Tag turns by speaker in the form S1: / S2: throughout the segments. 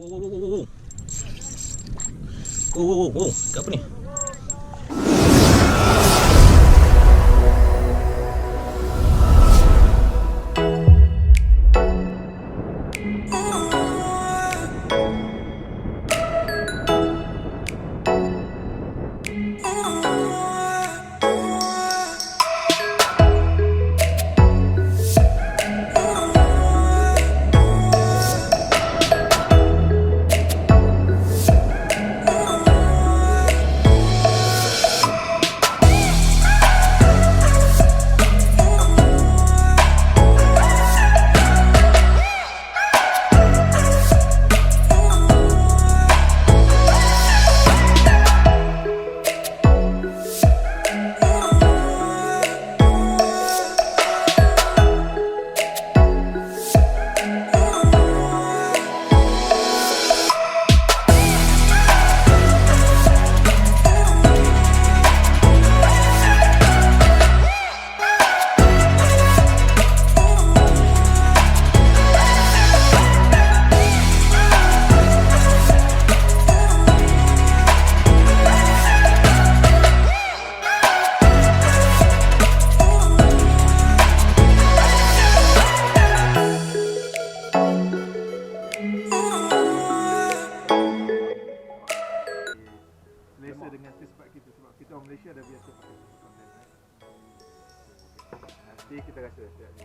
S1: Apa ni?
S2: Selesa dengan tempat kita sebab kita orang Malaysia dah biasa pakai konten. Nanti kita rasa siap ni.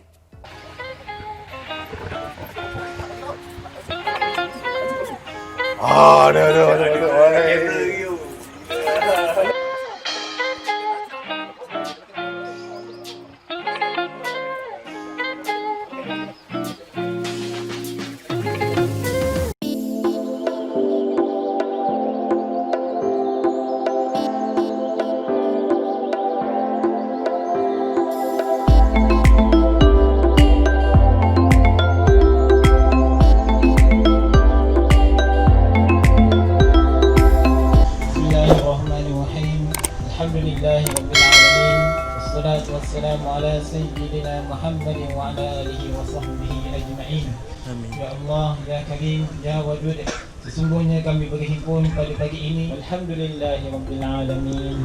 S3: Wassalamu ala sayyidina Muhammadin wa ala alihi wa sahbihi ajma'in.
S1: Amin.
S3: Ya Allah, Ya Karim, Ya Wadud, sesungguhnya kami berhimpun pada pagi ini Alhamdulillahirabbil alamin.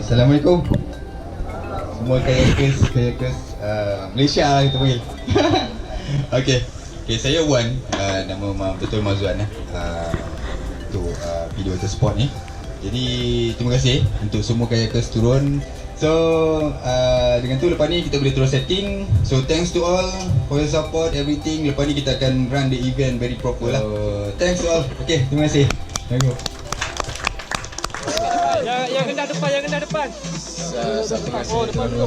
S4: Assalamualaikum semua kayakers Malaysia lah kita panggil. Okay, saya Wan, nama betul Mazwan untuk video watersport ni. Jadi terima kasih untuk semua kayakers turun. So dengan tu lepas ni kita boleh terus setting. So thanks to all for your support, everything. Lepas ni kita akan run the event very proper lah. Thanks to all. Okay, terima kasih. Thank you.
S3: Yang rendah depan, yang rendah depan.
S4: Oh, depan dulu.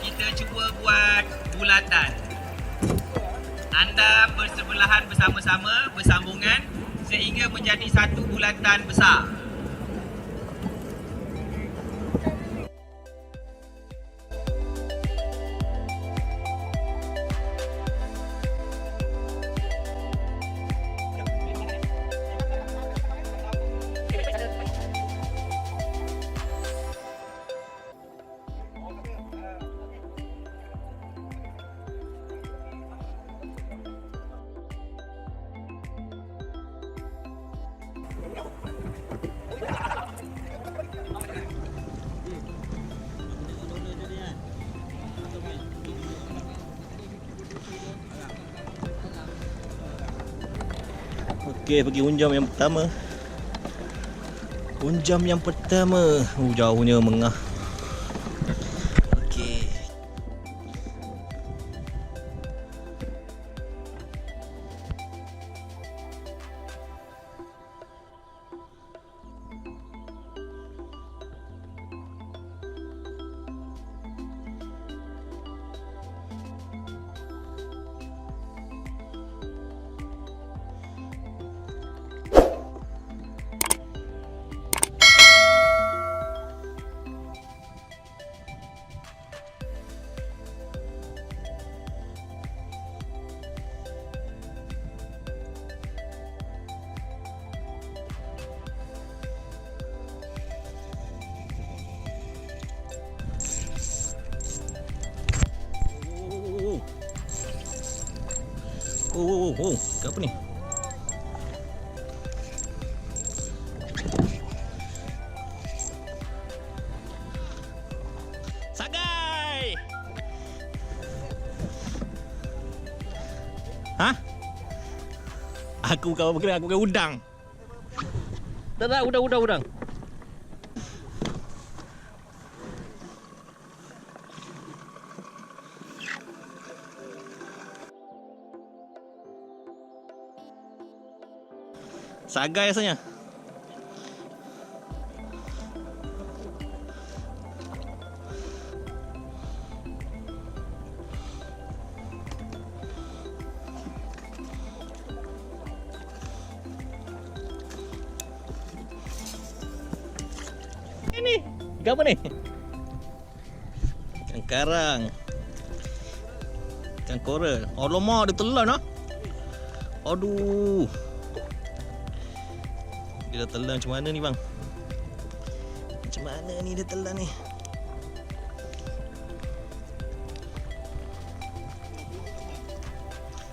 S5: Kita cuba buat bulatan. Anda bersebelahan bersama-sama, bersambungan sehingga menjadi satu bulatan besar.
S1: Okey, pergi unjam yang pertama. Unjam yang pertama. Jauhnya mengah. Okey. Oh, ikan apa ni? Sagai! Hah? Aku bukan apa kira, aku bukan udang. Tak, udang. Sagai rasanya. Ini ikan apa ni? Ikan karang, ikan koral. Alamak, dia telan ah. Aduh, dia dah telan macam mana ni bang? Macam mana ni dia telan ni?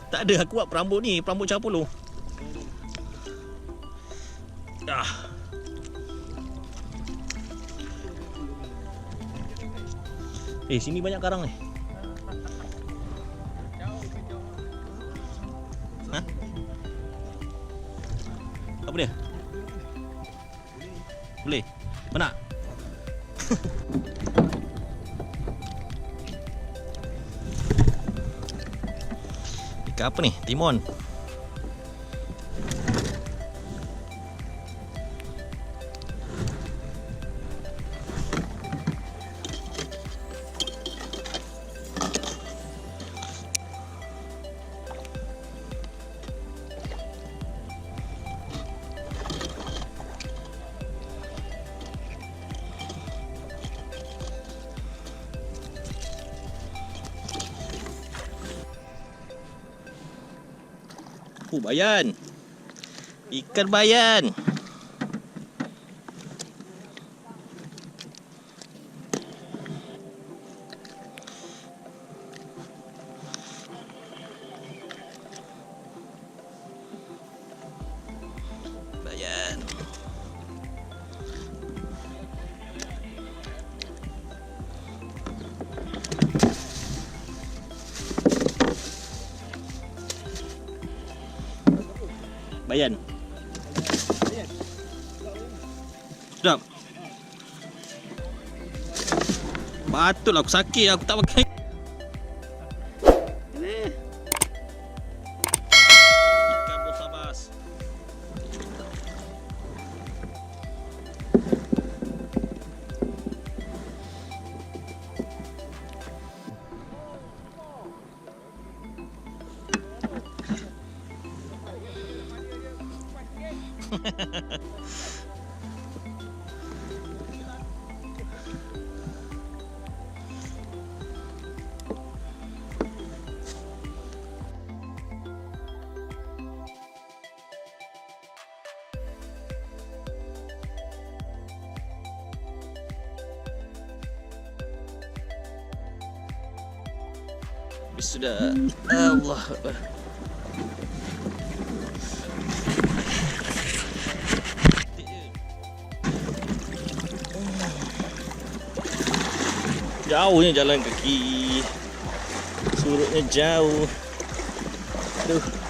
S1: Tak ada, aku buat perambut ni, perambut cara polo. Sini banyak karang ni. Hah? Apa dia? Boleh? Mana? Ikan apa ni? Timon. Bayan. Ikan bayan. Bayan. Bayan. Sedap. Patutlah aku sakit, aku tak pakai. Ikan bosabas. Sudah. Allah Akbar. Jauhnya jalan kaki. Surutnya jauh. Aduh.